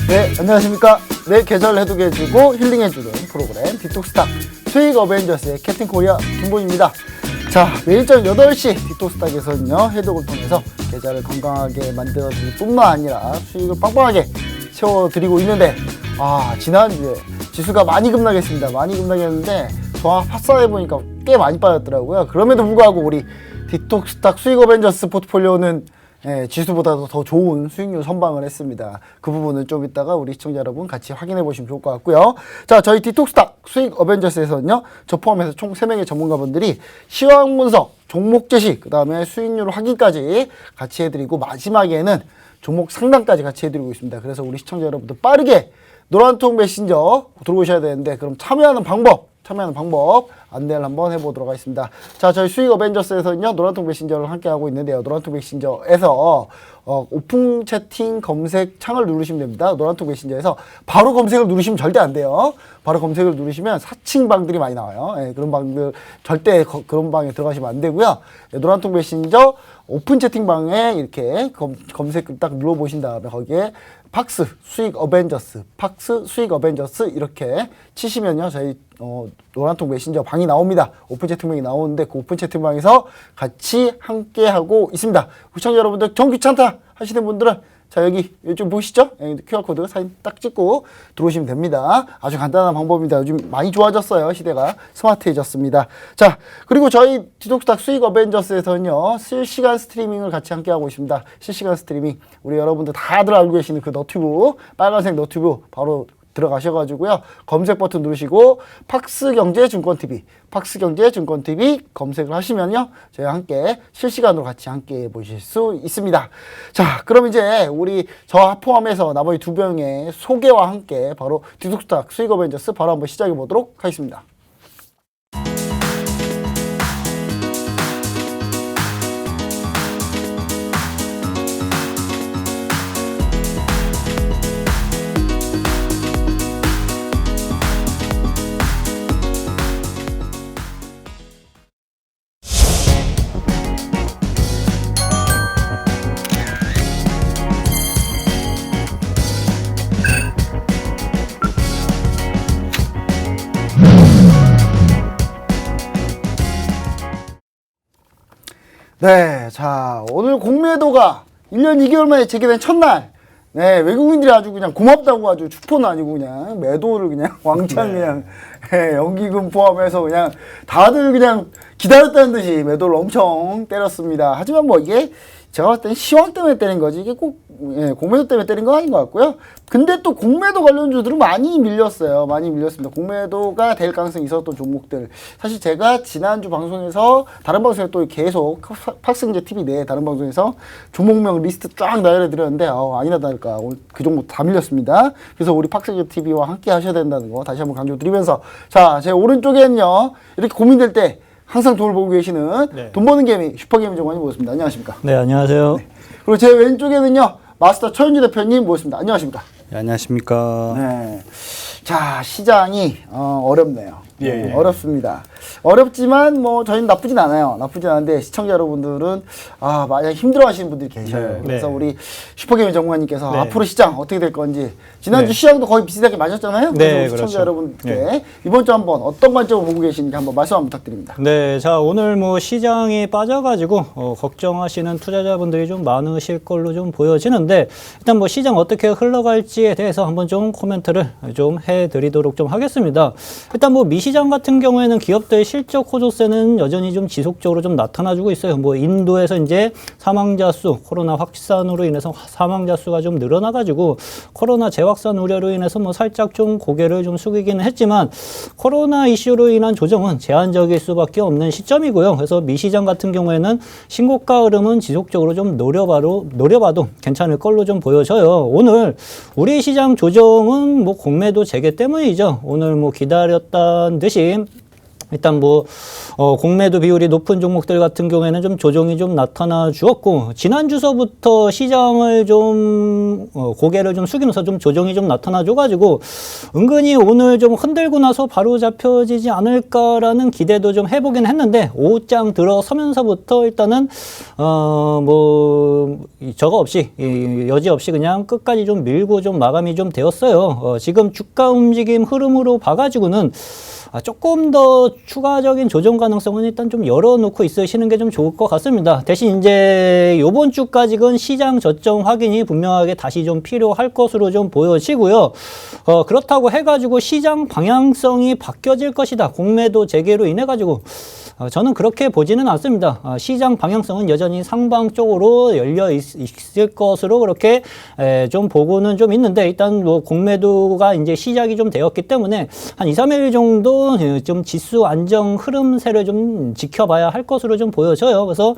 네, 안녕하십니까. 내 계절 해독해주고 힐링해주는 프로그램 디톡스탁 수익 어벤져스의 캡틴 코리아 김보입니다. 자, 매일 저녁 8시 디톡스탁에서는요, 해독을 통해서 계절을 건강하게 만들어줄 뿐만 아니라 수익을 빵빵하게 채워드리고 있는데, 지난주에 지수가 많이 급락했습니다. 많이 급락했는데 종합 합산해보니까 꽤 많이 빠졌더라고요. 그럼에도 불구하고 우리 디톡스탁 수익 어벤져스 포트폴리오는 지수보다도 더 좋은 수익률 선방을 했습니다. 그 부분은 좀 이따가 우리 시청자 여러분 같이 확인해 보시면 좋을 것 같고요. 자, 저희 디톡스탁 수익 어벤져스에서는요, 저 포함해서 총 3명의 전문가분들이 시황 분석, 종목 제시, 그 다음에 수익률 확인까지 같이 해드리고, 마지막에는 종목 상담까지 같이 해드리고 있습니다. 그래서 우리 시청자 여러분들 빠르게 노란통 메신저 들어오셔야 되는데, 그럼 참여하는 방법 안내를 한번 해보도록 하겠습니다. 자, 저희 수익 어벤져스에서는요, 노란통 메신저를 함께 하고 있는데요. 노란통 메신저에서 오픈 채팅 검색 창을 누르시면 됩니다. 노란통 메신저에서 바로 검색을 누르시면 절대 안 돼요. 바로 검색을 누르시면 사칭 방들이 많이 나와요. 그런 방들 절대 그런 방에 들어가시면 안 되고요. 노란통 메신저 오픈 채팅방에 이렇게 검색 딱 눌러보신 다음에 거기에 팍스 수익 어벤져스, 팍스 수익 어벤져스 이렇게 치시면요, 저희 노란통 메신저 방이 나옵니다. 오픈 채팅방이 나오는데 그 오픈 채팅방에서 같이 함께 하고 있습니다. 시청자 여러분들 정 귀찮다 하시는 분들은 자, 여기 좀 보시죠? QR코드 사진 딱 찍고 들어오시면 됩니다. 아주 간단한 방법입니다. 요즘 많이 좋아졌어요. 시대가 스마트해졌습니다. 자, 그리고 저희 디톡스탁 수익 어벤져스에서는요, 실시간 스트리밍을 같이 함께 하고 있습니다. 실시간 스트리밍, 우리 여러분들 다들 알고 계시는 그 너튜브, 빨간색 너튜브 바로 들어가셔가지고요, 검색 버튼 누르시고 팍스경제증권TV, 팍스경제증권TV 검색을 하시면요, 저희와 함께 실시간으로 같이 함께 보실 수 있습니다. 자, 그럼 이제 우리 저 포함해서 나머지 2명의 소개와 함께 바로 디톡스탁 수익 어벤져스 바로 한번 시작해 보도록 하겠습니다. 네, 자, 오늘 공매도가 1년 2개월 만에 재개된 첫날, 네, 외국인들이 아주 그냥 고맙다고 아주 축포는 아니고 그냥 매도를 그냥 왕창 그냥 연기금 포함해서 그냥 다들 그냥 기다렸다는 듯이 매도를 엄청 때렸습니다. 하지만 뭐 이게 제가 봤을 때는 시황 때문에 때린 거지 이게 꼭 공매도 때문에 때린 건 아닌 것 같고요. 근데 또 공매도 관련주들은 많이 밀렸어요. 많이 밀렸습니다. 공매도가 될 가능성이 있었던 종목들. 사실 제가 지난주 방송에서 다른 방송에 또 계속 팍스경제TV 내 다른 방송에서 종목명 리스트 쫙 나열해 드렸는데 아니나 다를까 오늘 그 종목 다 밀렸습니다. 그래서 우리 팍스경제TV와 함께 하셔야 된다는 거 다시 한번 강조드리면서, 자, 제 오른쪽에는요, 이렇게 고민될 때 항상 돈을 보고 계시는 돈 버는 개미 슈퍼개미 정관님 모셨습니다. 안녕하십니까? 네, 안녕하세요. 네. 그리고 제 왼쪽에는요, 마스터 최현주 대표님 모셨습니다. 안녕하십니까? 네, 안녕하십니까? 네. 자, 시장이 어렵네요. 예. 어렵습니다. 어렵지만 뭐 저희는 나쁘진 않아요. 나쁘진 않은데 시청자 여러분들은 만약 힘들어하시는 분들이 계셔요. 네. 그래서 우리 슈퍼게임 전문가님께서 네. 앞으로 시장 어떻게 될 건지, 지난주 시장도 거의 비슷하게 맞았잖아요. 그래서 네, 시청자 그렇죠. 여러분께 이번 주 한번 어떤 관점을 보고 계시는지 한번 말씀 한번 부탁드립니다. 네, 자, 오늘 뭐 시장이 빠져가지고 걱정하시는 투자자분들이 좀 많으실 걸로 좀 보여지는데, 일단 뭐 시장 어떻게 흘러갈지에 대해서 한번 좀 코멘트를 좀 해드리도록 좀 하겠습니다. 일단 뭐 미시장 같은 경우에는 기업들 실적 호조세는 여전히 좀 지속적으로 좀 나타나주고 있어요. 뭐 인도에서 이제 사망자 수, 코로나 확산으로 인해서 사망자 수가 좀 늘어나가지고 코로나 재확산 우려로 인해서 뭐 살짝 좀 고개를 좀 숙이기는 했지만, 코로나 이슈로 인한 조정은 제한적일 수밖에 없는 시점이고요. 그래서 미시장 같은 경우에는 신고가 흐름은 지속적으로 좀 노려봐도 괜찮을 걸로 좀 보여져요. 오늘 우리 시장 조정은 뭐 공매도 재개 때문이죠. 오늘 뭐 기다렸던 듯이 일단 뭐 공매도 비율이 높은 종목들 같은 경우에는 좀 조정이 좀 나타나 주었고 지난주서부터 시장을 좀 고개를 좀 숙이면서 좀 조정이 좀 나타나 줘가지고 은근히 오늘 좀 흔들고 나서 바로 잡혀지지 않을까라는 기대도 좀 해보긴 했는데 오후장 들어서면서부터 일단은 뭐 저거 없이 여지 없이 그냥 끝까지 좀 밀고 좀 마감이 좀 되었어요. 지금 주가 움직임 흐름으로 봐가지고는 조금 더 추가적인 조정 가능성은 일단 좀 열어놓고 있으시는 게 좀 좋을 것 같습니다. 대신 이제 요번 주까지는 시장 저점 확인이 분명하게 다시 좀 필요할 것으로 좀 보여지고요. 그렇다고 해가지고 시장 방향성이 바뀌어질 것이다. 공매도 재개로 인해가지고 저는 그렇게 보지는 않습니다. 시장 방향성은 여전히 상방 쪽으로 열려 있을 것으로 그렇게 좀 보고는 좀 있는데 일단 뭐 공매도가 이제 시작이 좀 되었기 때문에 한 2, 3일 정도 좀 지수 안정 흐름세를 좀 지켜봐야 할 것으로 좀 보여져요. 그래서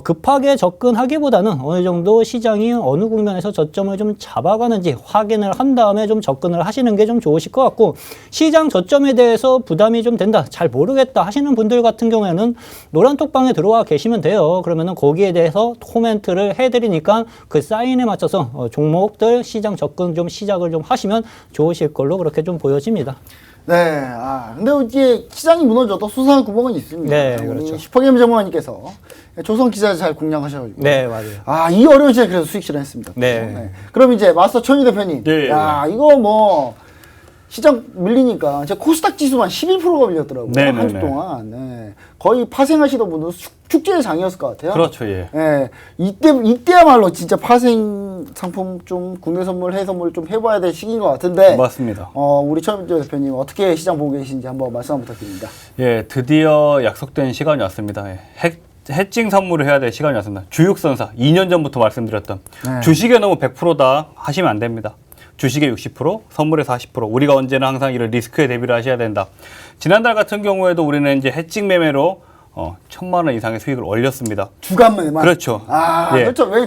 급하게 접근하기보다는 어느 정도 시장이 어느 국면에서 저점을 좀 잡아가는지 확인을 한 다음에 좀 접근을 하시는 게 좀 좋으실 것 같고 시장 저점에 대해서 부담이 좀 된다. 잘 모르겠다 하시는 분들 같은 경우에는 노란톡방에 들어와 계시면 돼요. 그러면은 거기에 대해서 코멘트를 해드리니까 그 사인에 맞춰서 종목들 시장 접근 좀 시작을 좀 하시면 좋으실 걸로 그렇게 좀 보여집니다. 네, 근데 이게 시장이 무너져도 수상한 구멍은 있습니다. 네, 우리 그렇죠. 슈퍼게임 전문가님께서 조선 기자 잘 공략하셔가지고. 네, 맞아요. 이 어려운 시장에 그래서 수익 실현했습니다. 네. 그럼 이제 마스터 천희 대표님. 네. 이거 뭐 시장 밀리니까 제 코스닥 지수만 11%가 밀렸더라고요. 네, 한 주 네, 동안. 네. 거의 파생하시던 분은 축제의 장이었을 것 같아요. 그렇죠, 예. 네. 이때야말로 진짜 파생 상품 좀 국내 선물, 해외 선물 좀 해봐야 될 시기인 것 같은데. 맞습니다. 우리 천희 대표님 어떻게 시장 보고 계신지 한번 말씀 부탁드립니다. 예, 드디어 약속된 시간이 왔습니다. 예. 해칭 선물을 해야 될 시간이 왔습니다. 주육선사, 2년 전부터 말씀드렸던 네. 주식에 너무 100%다 하시면 안 됩니다. 주식의 60%, 선물의 40%. 우리가 언제나 항상 이런 리스크에 대비를 하셔야 된다. 지난달 같은 경우에도 우리는 이제 해칭 매매로 1,000만 원 이상의 수익을 올렸습니다. 주간매만. 그렇죠. 예. 예. 그렇죠. 왜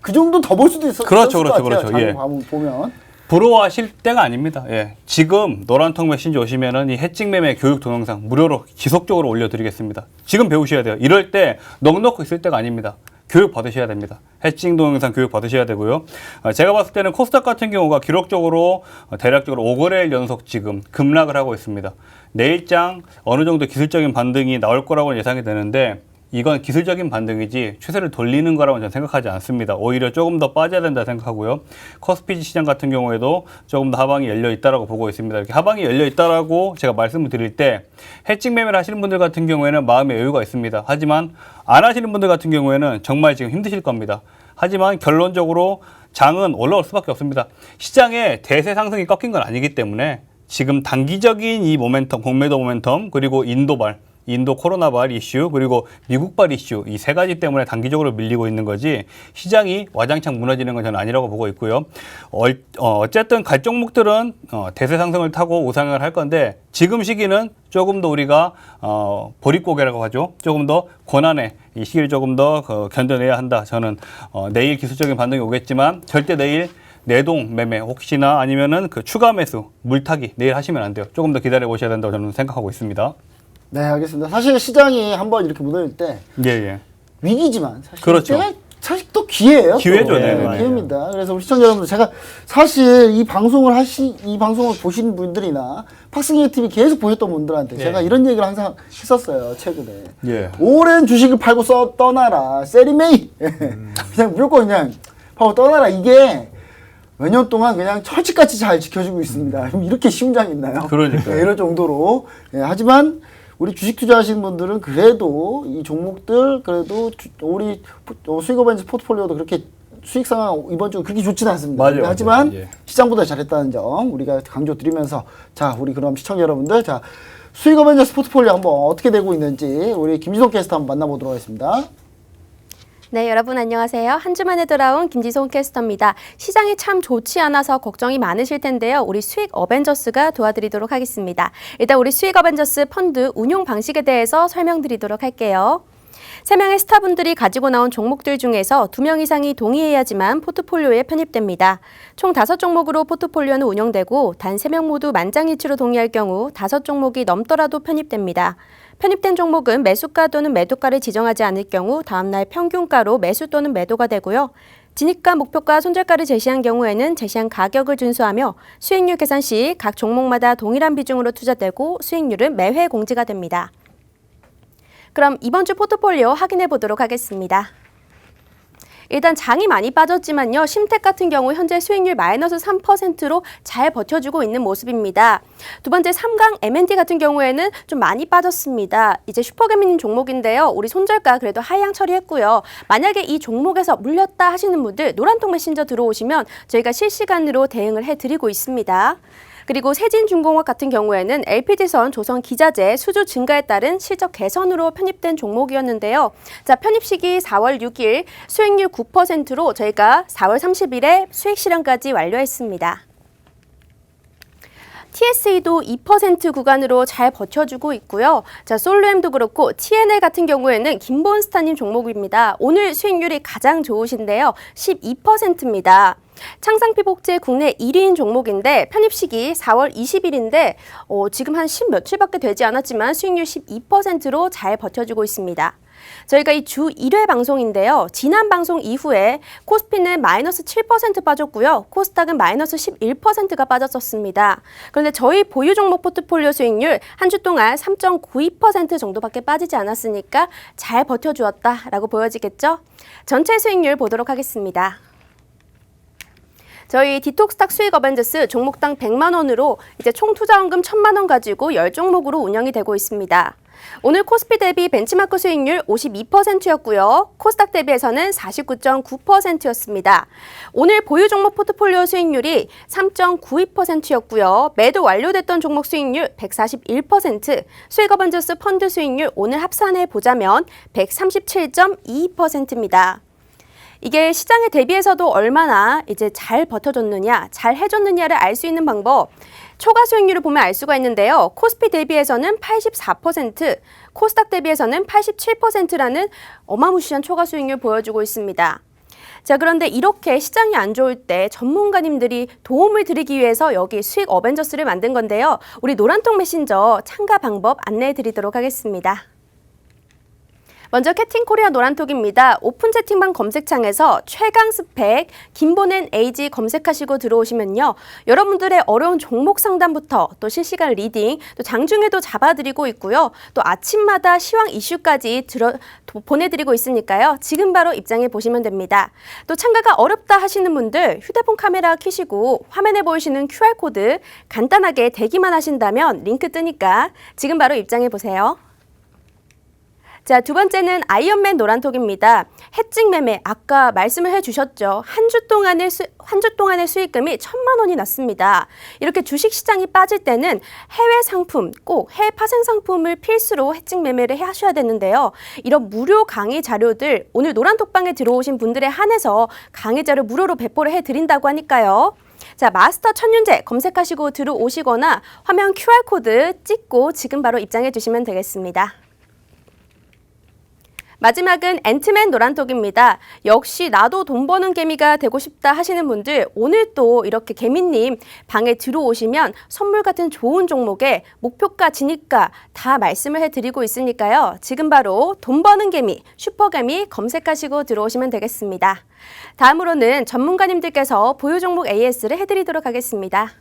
그 정도 더 볼 수도 있었을 그렇죠, 것 그렇죠, 같아요. 그렇죠. 예. 보면. 부러워하실 때가 아닙니다. 예. 지금 노란통 메신저 오시면은 이 해칭 매매 교육 동영상 무료로 지속적으로 올려드리겠습니다. 지금 배우셔야 돼요. 이럴 때 넉넉히 있을 때가 아닙니다. 교육 받으셔야 됩니다. 해칭 동영상 교육 받으셔야 되고요. 제가 봤을 때는 코스닥 같은 경우가 기록적으로 대략적으로 5거래일 연속 지금 급락을 하고 있습니다. 내일장 어느 정도 기술적인 반등이 나올 거라고 예상이 되는데 이건 기술적인 반등이지 추세를 돌리는 거라고 저는 생각하지 않습니다. 오히려 조금 더 빠져야 된다 생각하고요. 코스피 시장 같은 경우에도 조금 더 하방이 열려 있다라고 보고 있습니다. 이렇게 하방이 열려 있다라고 제가 말씀을 드릴 때 해칭 매매를 하시는 분들 같은 경우에는 마음의 여유가 있습니다. 하지만 안 하시는 분들 같은 경우에는 정말 지금 힘드실 겁니다. 하지만 결론적으로 장은 올라올 수밖에 없습니다. 시장의 대세 상승이 꺾인 건 아니기 때문에 지금 단기적인 이 모멘텀, 공매도 모멘텀, 그리고 인도 코로나발 이슈, 그리고 미국발 이슈, 이 세 가지 때문에 단기적으로 밀리고 있는 거지 시장이 와장창 무너지는 건 저는 아니라고 보고 있고요. 어쨌든 갈 종목들은 대세 상승을 타고 우상을 할 건데 지금 시기는 조금 더 우리가 보릿고개라고 하죠. 조금 더 고난의 이 시기를 조금 더 견뎌내야 한다. 저는 내일 기술적인 반등이 오겠지만 절대 내일 내동 매매 혹시나 아니면은 그 추가 매수 물타기 내일 하시면 안 돼요. 조금 더 기다려 보셔야 된다고 저는 생각하고 있습니다. 네, 알겠습니다. 사실 시장이 한번 이렇게 무너질 때 예. 위기지만 사실 그렇죠. 이때가 사실 또 기회예요. 기회죠, 또. 네, 기회입니다. 그래서 우리 시청자 여러분들 제가 사실 이 방송을 보신 분들이나 팍승희 TV 계속 보셨던 분들한테 제가 이런 얘기를 항상 했었어요. 최근에. 예. 오랜 주식을 팔고 떠나라. 세리메이. 그냥 무조건 그냥 팔고 떠나라. 이게 몇 년 동안 그냥 철칙같이 잘 지켜주고 있습니다. 이렇게 쉬운 장이 있나요? 그러니까요. 네, 이럴 정도로. 하지만 우리 주식 투자하시는 분들은 그래도 이 종목들 그래도 우리 수익어벤져스 포트폴리오도 그렇게 수익 상황 이번 주 그렇게 좋지는 않습니다. 맞아요, 하지만 맞아요. 예. 시장보다 잘했다는 점 우리가 강조드리면서 자 우리 그럼 시청자 여러분들 자 수익어벤져스 포트폴리오 한번 어떻게 되고 있는지 우리 김지성 캐스터 한번 만나보도록 하겠습니다. 네, 여러분 안녕하세요. 한 주만에 돌아온 김지송 캐스터입니다. 시장이 참 좋지 않아서 걱정이 많으실 텐데요. 우리 수익 어벤져스가 도와드리도록 하겠습니다. 일단 우리 수익 어벤져스 펀드 운용 방식에 대해서 설명드리도록 할게요. 3명의 스타분들이 가지고 나온 종목들 중에서 2명 이상이 동의해야지만 포트폴리오에 편입됩니다. 총 5종목으로 포트폴리오는 운영되고 단 3명 모두 만장일치로 동의할 경우 5종목이 넘더라도 편입됩니다. 편입된 종목은 매수가 또는 매도가를 지정하지 않을 경우 다음날 평균가로 매수 또는 매도가 되고요. 진입가, 목표가, 손절가를 제시한 경우에는 제시한 가격을 준수하며 수익률 계산 시 각 종목마다 동일한 비중으로 투자되고 수익률은 매회 공지가 됩니다. 그럼 이번 주 포트폴리오 확인해 보도록 하겠습니다. 일단 장이 많이 빠졌지만요. 심택 같은 경우 현재 수익률 마이너스 3%로 잘 버텨주고 있는 모습입니다. 두 번째 삼강 M&T 같은 경우에는 좀 많이 빠졌습니다. 이제 슈퍼개미님 종목인데요. 우리 손절가 그래도 하향 처리했고요. 만약에 이 종목에서 물렸다 하시는 분들 노란통 메신저 들어오시면 저희가 실시간으로 대응을 해드리고 있습니다. 그리고 세진중공업 같은 경우에는 LPG선, 조선 기자재 수주 증가에 따른 실적 개선으로 편입된 종목이었는데요. 자, 편입 시기 4월 6일 수익률 9%로 저희가 4월 30일에 수익 실현까지 완료했습니다. TSE도 2% 구간으로 잘 버텨주고 있고요. 자, 솔루엠도 그렇고 TNL 같은 경우에는 김본스타님 종목입니다. 오늘 수익률이 가장 좋으신데요. 12%입니다. 창상피복제 국내 1위인 종목인데 편입 시기 4월 20일인데 지금 한 10 며칠밖에 되지 않았지만 수익률 12%로 잘 버텨주고 있습니다. 저희가 이 주 1회 방송인데요. 지난 방송 이후에 코스피는 마이너스 7% 빠졌고요. 코스닥은 마이너스 11%가 빠졌었습니다. 그런데 저희 보유 종목 포트폴리오 수익률 한 주 동안 3.92% 정도밖에 빠지지 않았으니까 잘 버텨주었다라고 보여지겠죠? 전체 수익률 보도록 하겠습니다. 저희 디톡스탁 수익 어벤져스 종목당 100만 원으로 이제 총 투자원금 1000만 원 가지고 10종목으로 운영이 되고 있습니다. 오늘 코스피 대비 벤치마크 수익률 52%였고요. 코스닥 대비해서는 49.9%였습니다. 오늘 보유 종목 포트폴리오 수익률이 3.92%였고요. 매도 완료됐던 종목 수익률 141%, 수익 어벤져스 펀드 수익률 오늘 합산해 보자면 137.22%입니다. 이게 시장에 대비해서도 얼마나 이제 잘 버텨줬느냐, 잘 해줬느냐를 알 수 있는 방법. 초과 수익률을 보면 알 수가 있는데요. 코스피 대비해서는 84%, 코스닥 대비해서는 87%라는 어마무시한 초과 수익률 보여주고 있습니다. 자, 그런데 이렇게 시장이 안 좋을 때 전문가님들이 도움을 드리기 위해서 여기 수익 어벤져스를 만든 건데요. 우리 노란통 메신저 참가 방법 안내해 드리도록 하겠습니다. 먼저 캐팅코리아 노란톡입니다. 오픈 채팅방 검색창에서 최강 스펙 김보낸 AG 검색하시고 들어오시면요. 여러분들의 어려운 종목 상담부터 또 실시간 리딩, 또 장중에도 잡아드리고 있고요. 또 아침마다 시황 이슈까지 보내드리고 있으니까요. 지금 바로 입장해 보시면 됩니다. 또 참가가 어렵다 하시는 분들 휴대폰 카메라 켜시고 화면에 보이시는 QR코드 간단하게 대기만 하신다면 링크 뜨니까 지금 바로 입장해 보세요. 자, 두 번째는 아이언맨 노란톡입니다. 해증 매매 아까 말씀을 해주셨죠. 한 주 동안의 수익금이 1000만 원이 났습니다. 이렇게 주식시장이 빠질 때는 해외 상품, 꼭 해외 파생 상품을 필수로 해증 매매를 하셔야 되는데요. 이런 무료 강의 자료들 오늘 노란톡방에 들어오신 분들에 한해서 강의 자료 무료로 배포를 해드린다고 하니까요. 자, 마스터 천윤재 검색하시고 들어오시거나 화면 QR코드 찍고 지금 바로 입장해 주시면 되겠습니다. 마지막은 앤트맨 노란톡입니다. 역시 나도 돈 버는 개미가 되고 싶다 하시는 분들 오늘 또 이렇게 개미님 방에 들어오시면 선물 같은 좋은 종목에 목표가, 진입가 다 말씀을 해드리고 있으니까요. 지금 바로 돈 버는 개미, 슈퍼개미 검색하시고 들어오시면 되겠습니다. 다음으로는 전문가님들께서 보유 종목 AS를 해드리도록 하겠습니다.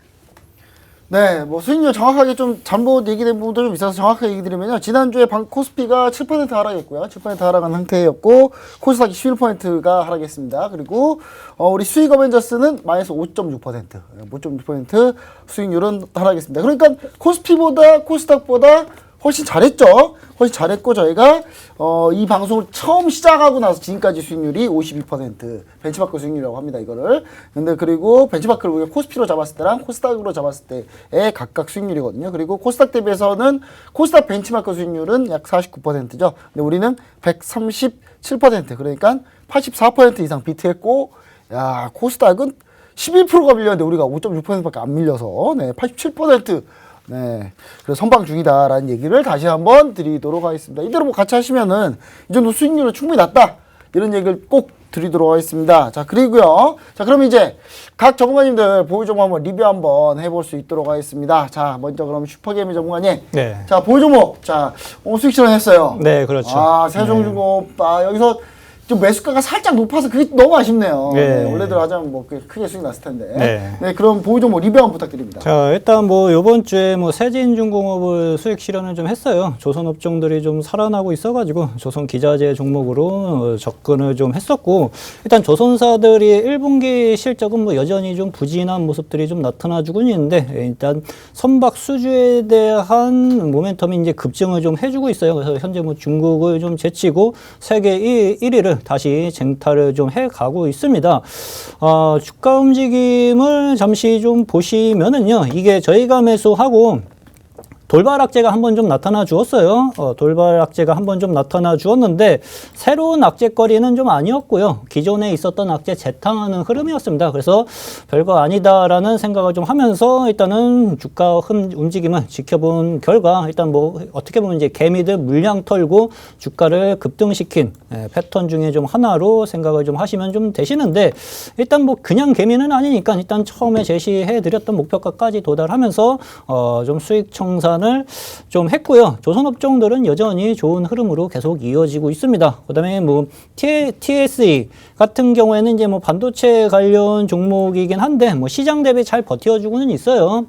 네, 뭐 수익률 정확하게 좀 잘못 얘기된 부분도 좀 있어서 정확하게 얘기 드리면요. 지난주에 코스피가 7% 하락했고요. 7% 하락한 상태였고 코스닥이 11%가 하락했습니다. 그리고 우리 수익 어벤져스는 마이너스 5.6% 수익률은 하락했습니다. 그러니까 코스피보다 코스닥보다 훨씬 잘했죠. 훨씬 잘했고 저희가 이 방송을 처음 시작하고 나서 지금까지 수익률이 52% 벤치마크 수익률이라고 합니다. 이거를. 근데 그리고 벤치마크를 우리가 코스피로 잡았을 때랑 코스닥으로 잡았을 때의 각각 수익률이거든요. 그리고 코스닥 대비해서는 코스닥 벤치마크 수익률은 약 49%죠. 근데 우리는 137% 그러니까 84% 이상 비트했고 야, 코스닥은 11%가 밀렸는데 우리가 5.6%밖에 안 밀려서 네, 87% 네. 그래서 선방 중이다라는 얘기를 다시 한번 드리도록 하겠습니다. 이대로 뭐 같이 하시면은 이 정도 수익률은 충분히 낮다. 이런 얘기를 꼭 드리도록 하겠습니다. 자, 그리고요. 자, 그럼 이제 각 전문가님들 보유 종목 한번 리뷰 한번 해볼 수 있도록 하겠습니다. 자, 먼저 그럼 슈퍼게임의 전문가님. 네. 자, 보유 종목. 자, 오늘 수익 실현했어요. 네, 그렇죠. 아, 세종중공업. 여기서 좀 매수가가 살짝 높아서 그게 너무 아쉽네요. 네. 네, 원래대로 하자면 뭐 크게 수익 났을 텐데. 네. 네, 그럼 보유 종목 리뷰 한번 부탁드립니다. 자, 일단 뭐 요번 주에 뭐 세진중공업을 수익 실현을 좀 했어요. 조선 업종들이 좀 살아나고 있어가지고 조선 기자재 종목으로 접근을 좀 했었고, 일단 조선사들이 1분기 실적은 뭐 여전히 좀 부진한 모습들이 좀 나타나주고 있는데, 일단 선박 수주에 대한 모멘텀이 이제 급증을 좀 해주고 있어요. 그래서 현재 뭐 중국을 좀 제치고 세계 1위를 다시 쟁탈을 좀 해가고 있습니다. 주가 움직임을 잠시 좀 보시면은요, 이게 저희가 매수하고 돌발 악재가 한번 좀 나타나 주었어요. 돌발 악재가 한번 좀 나타나 주었는데 새로운 악재거리는 좀 아니었고요. 기존에 있었던 악재 재탕하는 흐름이었습니다. 그래서 별거 아니다라는 생각을 좀 하면서 일단은 주가 움직임을 지켜본 결과 일단 뭐 어떻게 보면 이제 개미들 물량 털고 주가를 급등시킨 패턴 중에 좀 하나로 생각을 좀 하시면 좀 되시는데, 일단 뭐 그냥 개미는 아니니까 일단 처음에 제시해 드렸던 목표가까지 도달하면서 좀 수익 청산을 좀 했고요. 조선업종들은 여전히 좋은 흐름으로 계속 이어지고 있습니다. 그다음에 뭐 TSE 같은 경우에는 이제 뭐 반도체 관련 종목이긴 한데 뭐 시장 대비 잘 버텨주고는 있어요.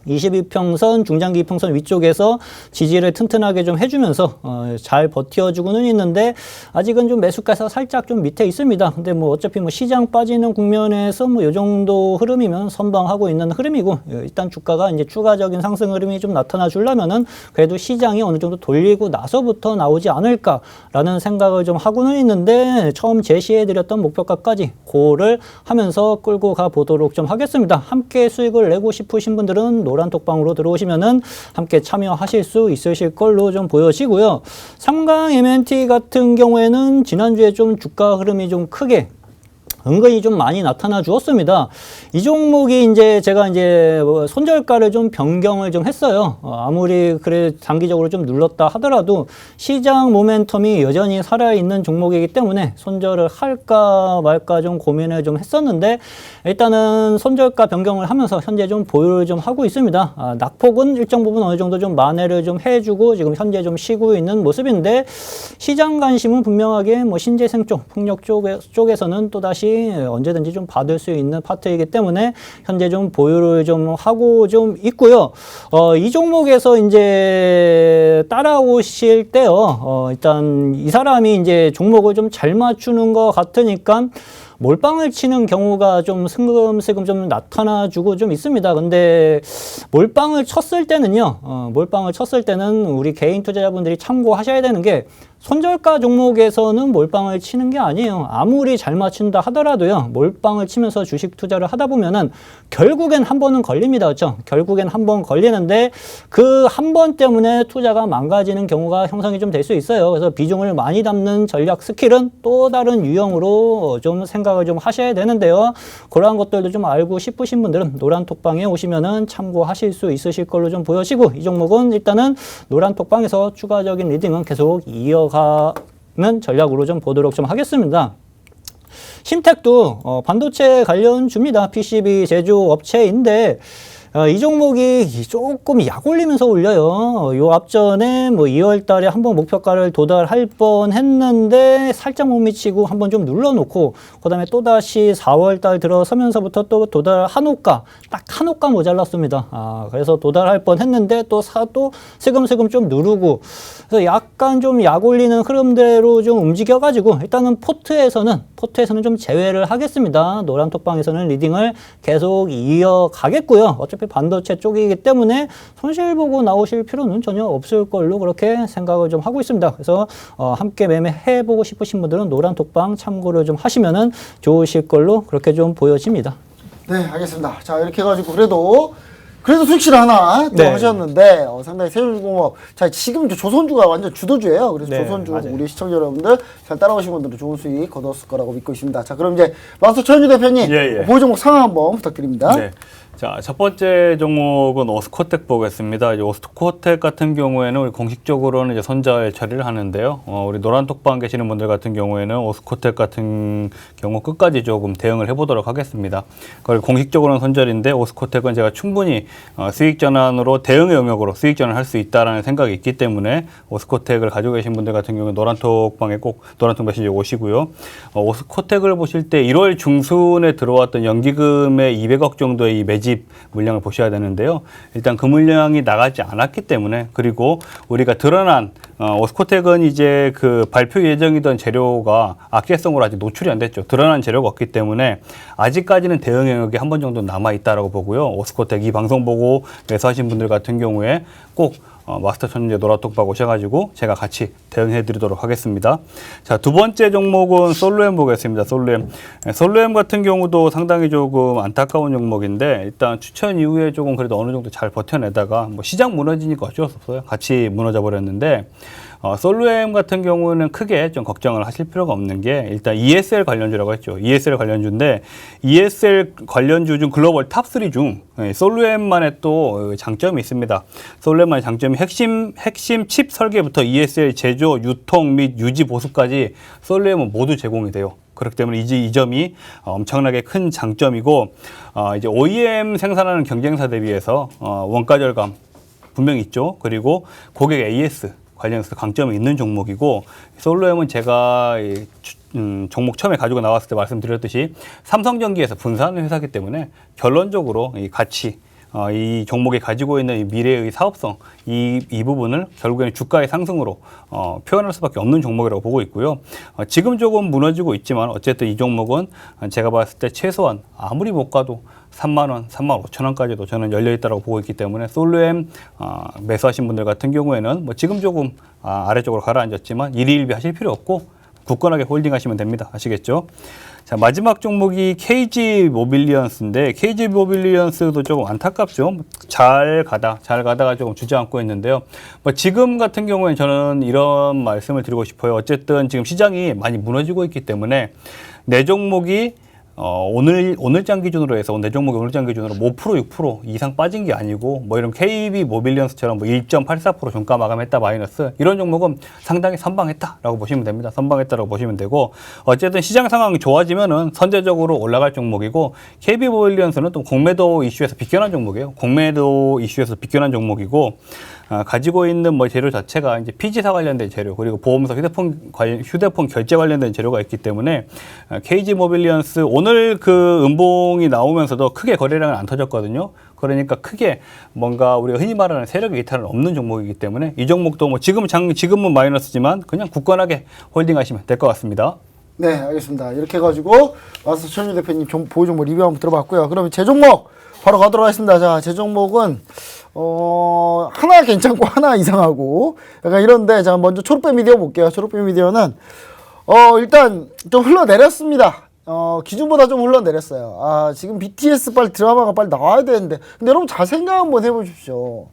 22평선, 중장기 이평선 위쪽에서 지지를 튼튼하게 좀 해주면서 잘 버텨주고는 있는데 아직은 좀 매수가에서 살짝 좀 밑에 있습니다. 근데 뭐 어차피 뭐 시장 빠지는 국면에서 뭐 요 정도 흐름이면 선방하고 있는 흐름이고, 일단 주가가 이제 추가적인 상승 흐름이 좀 나타나 주려면은 그래도 시장이 어느 정도 돌리고 나서부터 나오지 않을까라는 생각을 좀 하고는 있는데, 처음 제시해드렸던 목표가까지 고를 하면서 끌고 가 보도록 좀 하겠습니다. 함께 수익을 내고 싶으신 분들은 노란 톡방으로 들어오시면은 함께 참여하실 수 있으실 걸로 좀 보여지고요. 삼강 MNT 같은 경우에는 지난주에 좀 주가 흐름이 좀 크게 은근히 좀 많이 나타나 주었습니다. 이 종목이 이제 제가 이제 손절가를 좀 변경을 좀 했어요. 아무리 그래 단기적으로 좀 눌렀다 하더라도 시장 모멘텀이 여전히 살아있는 종목이기 때문에 손절을 할까 말까 좀 고민을 좀 했었는데, 일단은 손절가 변경을 하면서 현재 좀 보유를 좀 하고 있습니다. 낙폭은 일정 부분 어느 정도 좀 만회를 좀 해주고 지금 현재 좀 쉬고 있는 모습인데, 시장 관심은 분명하게 뭐 신재생 쪽, 풍력 쪽에서는 또 다시 언제든지 좀 받을 수 있는 파트이기 때문에 현재 좀 보유를 좀 하고 좀 있고요. 이 종목에서 이제 따라오실 때요, 일단 이 사람이 이제 종목을 좀 잘 맞추는 것 같으니까 몰빵을 치는 경우가 좀 슬금슬금 좀 나타나주고 좀 있습니다. 근데 몰빵을 쳤을 때는요, 몰빵을 쳤을 때는 우리 개인 투자자분들이 참고하셔야 되는 게, 손절가 종목에서는 몰빵을 치는 게 아니에요. 아무리 잘 맞춘다 하더라도요, 몰빵을 치면서 주식 투자를 하다 보면은 결국엔 한 번은 걸립니다. 그렇죠? 결국엔 한 번 걸리는데 그 한 번 때문에 투자가 망가지는 경우가 형성이 좀 될 수 있어요. 그래서 비중을 많이 담는 전략 스킬은 또 다른 유형으로 좀 생각을 좀 하셔야 되는데요. 그러한 것들도 좀 알고 싶으신 분들은 노란 톡방에 오시면은 참고하실 수 있으실 걸로 좀 보여지고, 이 종목은 일단은 노란 톡방에서 추가적인 리딩은 계속 이어가는 전략으로 좀 보도록 좀 하겠습니다. 심텍도 반도체 관련주입니다. PCB 제조업체인데 이 종목이 조금 약 올리면서 올려요. 요 앞전에 뭐 2월 달에 한번 목표가를 도달할 뻔 했는데 살짝 못 미치고 한번 좀 눌러놓고, 그 다음에 또다시 4월 달 들어서면서부터 또 도달 한 호가, 딱 한 호가 모자랐습니다. 그래서 도달할 뻔 했는데 또 슬금슬금 좀 누르고, 그래서 약간 좀 약 올리는 흐름대로 좀 움직여가지고 일단은 포트에서는 좀 제외를 하겠습니다. 노란 톡방에서는 리딩을 계속 이어가겠고요. 어차피 반도체 쪽이기 때문에 손실 보고 나오실 필요는 전혀 없을 걸로 그렇게 생각을 좀 하고 있습니다. 그래서 함께 매매해보고 싶으신 분들은 노란 톡방 참고를 좀 하시면은 좋으실 걸로 그렇게 좀 보여집니다. 네, 알겠습니다. 자, 이렇게 해가지고 그래도 수익실 하나 또 네. 하셨는데 상당히 세종중공업, 자 지금 조선주가 완전 주도주예요. 그래서 네, 조선주 맞아요. 우리 시청자 여러분들 잘 따라오신 분들은 좋은 수익 거뒀을 거라고 믿고 있습니다. 자, 그럼 이제 마스터 최현주 대표님 예, 예. 보유 종목 상황 한번 부탁드립니다. 네. 자, 첫 번째 종목은 오스코텍 보겠습니다. 이제 오스코텍 같은 경우에는 우리 공식적으로는 이제 선절 처리를 하는데요. 우리 노란톡방 계시는 분들 같은 경우에는 오스코텍 같은 경우 끝까지 조금 대응을 해보도록 하겠습니다. 그걸 공식적으로는 선절인데 오스코텍은 제가 충분히 수익 전환으로 대응의 영역으로 수익 전환을 할 수 있다라는 생각이 있기 때문에 오스코텍을 가지고 계신 분들 같은 경우는 노란톡방에 꼭 노란톡 메시지 오시고요. 오스코텍을 보실 때 1월 중순에 들어왔던 연기금의 200억 정도의 이 매집 물량을 보셔야 되는데요. 일단 그 물량이 나가지 않았기 때문에, 그리고 우리가 드러난 오스코텍은 이제 그 발표 예정이던 재료가 악재성으로 아직 노출이 안 됐죠. 드러난 재료가 없기 때문에 아직까지는 대응 영역이 한 번 정도 남아 있다라고 보고요. 오스코텍 이 방송 보고 매수하신 분들 같은 경우에 꼭 마스터 천재 노란톡방 오셔가지고 제가 같이 대응해 드리도록 하겠습니다. 자, 두 번째 종목은 솔루엠 보겠습니다. 솔루엠. 솔루엠 같은 경우도 상당히 조금 안타까운 종목인데, 일단 추천 이후에 조금 그래도 어느 정도 잘 버텨내다가 뭐 시장 무너지니까 어쩔 수 없어요. 같이 무너져 버렸는데, 솔루엠 같은 경우는 크게 좀 걱정을 하실 필요가 없는 게, 일단 ESL 관련주라고 했죠. ESL 관련주인데, ESL 관련주 중 글로벌 탑3 중 솔루엠만의 또 장점이 있습니다. 솔루엠만의 장점이 핵심 칩 설계부터 ESL 제조, 유통 및 유지 보수까지 솔루엠은 모두 제공이 돼요. 그렇기 때문에 이 점이 엄청나게 큰 장점이고, 이제 OEM 생산하는 경쟁사 대비해서 원가 절감 분명히 있죠. 그리고 고객 AS 관련해서 강점이 있는 종목이고, 솔루엠은 제가 종목 처음에 가지고 나왔을 때 말씀드렸듯이 삼성전기에서 분산하는 회사이기 때문에 결론적으로 이 가치, 이 종목이 가지고 있는 이 미래의 사업성, 이 부분을 결국에는 주가의 상승으로 표현할 수밖에 없는 종목이라고 보고 있고요. 지금 조금 무너지고 있지만 어쨌든 이 종목은 제가 봤을 때 최소한 아무리 못 가도 3만 원, 3만 5천 원까지도 저는 열려 있다고 보고 있기 때문에 솔루엠 매수하신 분들 같은 경우에는 뭐 지금 조금 아래쪽으로 가라앉았지만 일희일비 하실 필요 없고 굳건하게 홀딩하시면 됩니다. 아시겠죠? 자, 마지막 종목이 KG 모빌리언스인데, KG 모빌리언스도 조금 안타깝죠. 잘 가다가 조금 주저앉고 있는데요. 뭐 지금 같은 경우에 저는 이런 말씀을 드리고 싶어요. 어쨌든 지금 시장이 많이 무너지고 있기 때문에 내 종목이 오늘장 기준으로 해서 내 종목이 오늘장 기준으로 5% 6% 이상 빠진 게 아니고, 뭐 이런 KB 모빌리언스처럼 뭐 1.84% 종가 마감했다 마이너스, 이런 종목은 상당히 선방했다라고 보시면 됩니다. 선방했다라고 보시면 되고, 어쨌든 시장 상황이 좋아지면은 선제적으로 올라갈 종목이고, KB 모빌리언스는 또 공매도 이슈에서 비껴난 종목이에요. 공매도 이슈에서 비껴난 종목이고, 가지고 있는 뭐 재료 자체가 이제 피지사 관련된 재료, 그리고 보험사 휴대폰 결제 관련된 재료가 있기 때문에 KG 모빌리언스 오늘 그 음봉이 나오면서도 크게 거래량은 안 터졌거든요. 그러니까 크게 뭔가 우리가 흔히 말하는 세력의 이탈은 없는 종목이기 때문에 이 종목도 뭐 지금은 마이너스지만 그냥 굳건하게 홀딩하시면 될 것 같습니다. 네, 알겠습니다. 이렇게 해가지고 마스터 천유 대표님 보유 종목 리뷰 한번 들어봤고요. 그러면 제 종목 바로 가도록 하겠습니다. 자, 제 종목은 하나 괜찮고 하나 이상하고 약간 이런데, 자, 먼저 초록뱀 미디어 볼게요. 초록뱀 미디어는 일단 좀 흘러내렸습니다. 기준보다 좀 흘러내렸어요. 지금 BTS 빨리 드라마가 빨리 나와야 되는데, 근데 여러분 잘 생각 한번 해보십시오.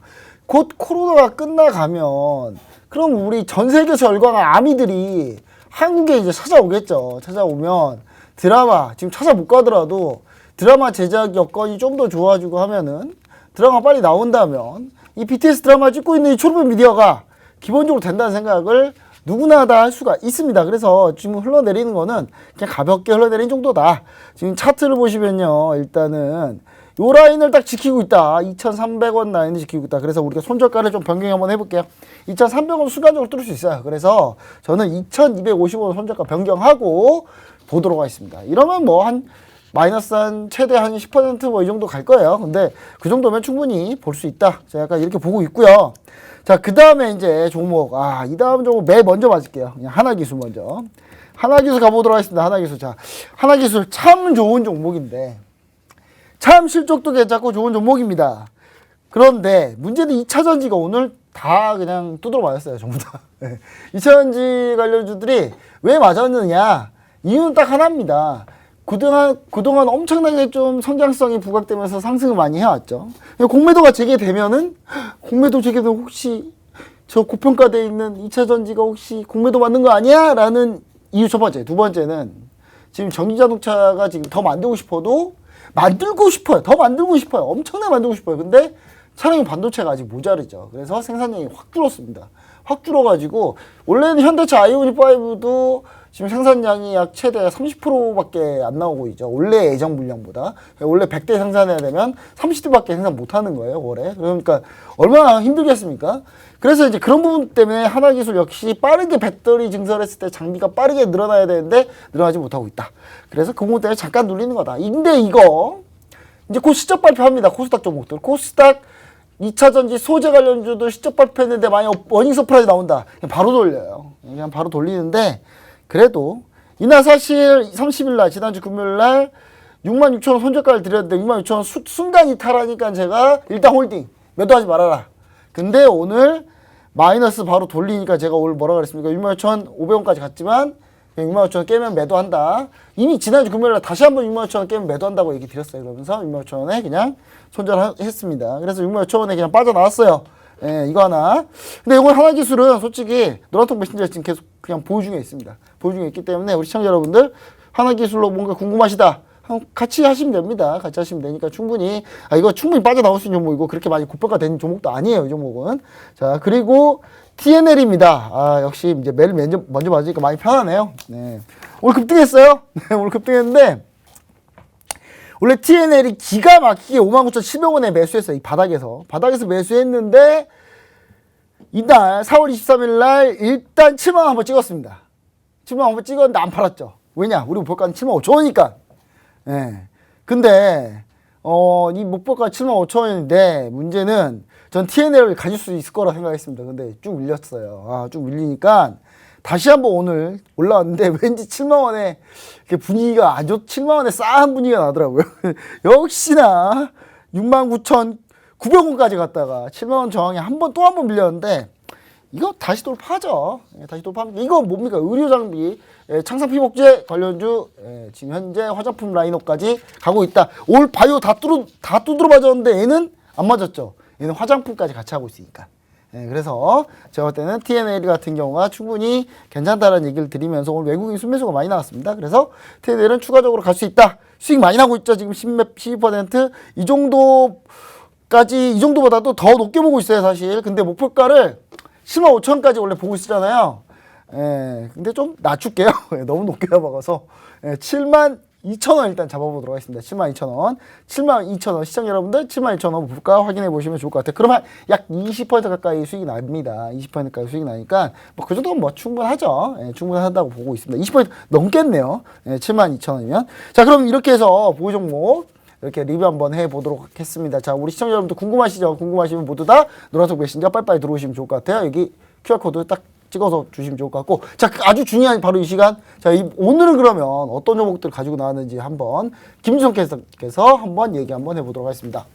곧 코로나가 끝나가면 그럼 우리 전 세계에서 열광한 아미들이 한국에 이제 찾아오겠죠. 찾아오면 드라마 지금 찾아 못 가더라도 드라마 제작 여건이 좀 더 좋아지고 하면은, 드라마 빨리 나온다면 이 BTS 드라마 찍고 있는 이 초록뱀 미디어가 기본적으로 된다는 생각을 누구나 다 할 수가 있습니다. 그래서 지금 흘러내리는 거는 그냥 가볍게 흘러내린 정도다. 지금 차트를 보시면요, 일단은 요 라인을 딱 지키고 있다. 2,300원 라인을 지키고 있다. 그래서 우리가 손절가를 좀 변경 한번 해볼게요. 2,300원 순간적으로 뚫을 수 있어요. 그래서 저는 2,250원 손절가 변경하고 보도록 하겠습니다. 이러면 뭐 마이너스 최대 한 10% 뭐 이 정도 갈 거예요. 근데 그 정도면 충분히 볼 수 있다. 제가 약간 이렇게 보고 있고요. 자, 그 다음에 이제 종목, 이 다음 종목 먼저 맞을게요. 그냥 하나기술 먼저. 하나기술 가보도록 하겠습니다. 하나기술. 자, 하나기술 참 좋은 종목인데, 참 실적도 괜찮고 좋은 종목입니다. 그런데 문제는 2차전지가 오늘 다 그냥 두드러 맞았어요. 전부 다. 2차전지 관련주들이 왜 맞았느냐? 이유는 딱 하나입니다. 그동안 엄청나게 좀 성장성이 부각되면서 상승을 많이 해왔죠. 공매도가 재개되면은, 공매도 재개되면 혹시 저 고평가되어 있는 2차전지가 혹시 공매도 맞는 거 아니야? 라는 이유 첫 번째. 두 번째는 지금 전기자동차가 지금 더 만들고 싶어도 만들고 싶어요. 더 만들고 싶어요. 엄청나게 만들고 싶어요. 근데 차량용 반도체가 아직 모자르죠. 그래서 생산량이 확 줄었습니다. 확 줄어가지고 원래는 현대차 아이오닉 5도 지금 생산량이 약 최대 30%밖에 안 나오고 있죠. 원래 예정 물량보다. 원래 100대 생산해야 되면 30대밖에 생산 못 하는 거예요, 월에. 그러니까 얼마나 힘들겠습니까? 그래서 이제 그런 부분 때문에 하나기술 역시 빠르게 배터리 증설했을 때 장비가 빠르게 늘어나야 되는데 늘어나지 못하고 있다. 그래서 그 부분 때문에 잠깐 눌리는 거다. 근데 이거 이제 곧 시적 발표합니다. 코스닥 종목들. 코스닥 2차전지 소재 관련주도 시적 발표했는데 만약 어닝 서프라이즈 나온다. 그냥 바로 돌려요. 그냥 바로 돌리는데 그래도 이날 사실 30일 날 지난주 금요일 날 66,000원 손절가를 드렸는데 66,000원 순간 이탈하니까 제가 일단 홀딩 매도하지 말아라. 근데 오늘 마이너스 바로 돌리니까 제가 오늘 뭐라 그랬습니까? 66,500원까지 갔지만 65,000원 깨면 매도한다. 이미 지난주 금요일 날 다시 한번 65,000원 깨면 매도한다고 얘기 드렸어요. 그러면서 65,000원에 그냥 손절했습니다. 그래서 65,000원에 그냥 빠져나왔어요. 예, 이거 하나. 근데 이건 하나기술은 솔직히 노란통 메신저를 지금 계속 그냥 보유 중에 있습니다. 보유 중에 있기 때문에 우리 시청자 여러분들 하나기술로 뭔가 궁금하시다. 같이 하시면 됩니다. 같이 하시면 되니까 충분히 이거 충분히 빠져나올 수 있는 종목이고 그렇게 많이 고평가 된 종목도 아니에요. 이 종목은. 자, 그리고 TNL입니다. 역시 이제 매일 먼저 맞으니까 많이 편하네요. 네. 오늘 급등했어요. 네, 오늘 급등했는데 원래 TNL이 기가 막히게 59,700원에 매수했어요. 이 바닥에서 매수했는데 이날 4월 23일 날 일단 7만원 한번 찍었습니다. 7만원 한번 찍었는데 안 팔았죠. 왜냐? 우리 목표가는 75,000원이니까. 예. 근데 이 목표가 75,000원인데 문제는 전 TNL을 가질 수 있을 거라 생각했습니다. 근데 쭉 밀렸어요. 쭉 밀리니까 다시 한번 오늘 올라왔는데 왠지 7만원에 분위기가 아주 7만원에 싸한 분위기가 나더라고요. 역시나 69,900원까지 갔다가 7만원 저항에 또 한 번 밀렸는데 이거 다시 돌파하죠. 다시 돌파합니다. 이거 뭡니까? 의료장비, 창상피복제 관련주, 지금 현재 화장품 라인업까지 가고 있다. 올 바이오 다 두드러 맞았는데 얘는 안 맞았죠. 얘는 화장품까지 같이 하고 있으니까. 그래서 제가 볼 때는 TNL 같은 경우가 충분히 괜찮다는 얘기를 드리면서 오늘 외국인 순매수가 많이 나왔습니다. 그래서 TNL은 추가적으로 갈 수 있다. 수익 많이 나고 있죠. 지금 12%. 이 정도보다도 더 높게 보고 있어요, 사실. 근데 목표가를 105,000원까지 원래 보고 있잖아요. 근데 좀 낮출게요. 너무 높게 잡아가서 72,000원 일단 잡아보도록 하겠습니다. 72,000원. 72,000원. 시청자 여러분들 72,000원 물가 확인해 보시면 좋을 것 같아요. 그러면 약 20% 가까이 수익이 납니다. 20% 가까이 수익이 나니까 뭐 그 정도면 뭐 충분하죠. 충분하다고 보고 있습니다. 20% 넘겠네요. 72,000원이면. 자, 그럼 이렇게 해서 보유 종목 이렇게 리뷰 한번 해보도록 하겠습니다. 자, 우리 시청자 여러분들 궁금하시죠? 궁금하시면 모두 다 노란색 메신저 빨리빨리 들어오시면 좋을 것 같아요. 여기 QR코드 딱 찍어서 주시면 좋을 것 같고. 자, 아주 중요한 바로 이 시간. 자, 오늘은 그러면 어떤 종목들 가지고 나왔는지 한번 김준성께서 한번 얘기 한번 해보도록 하겠습니다.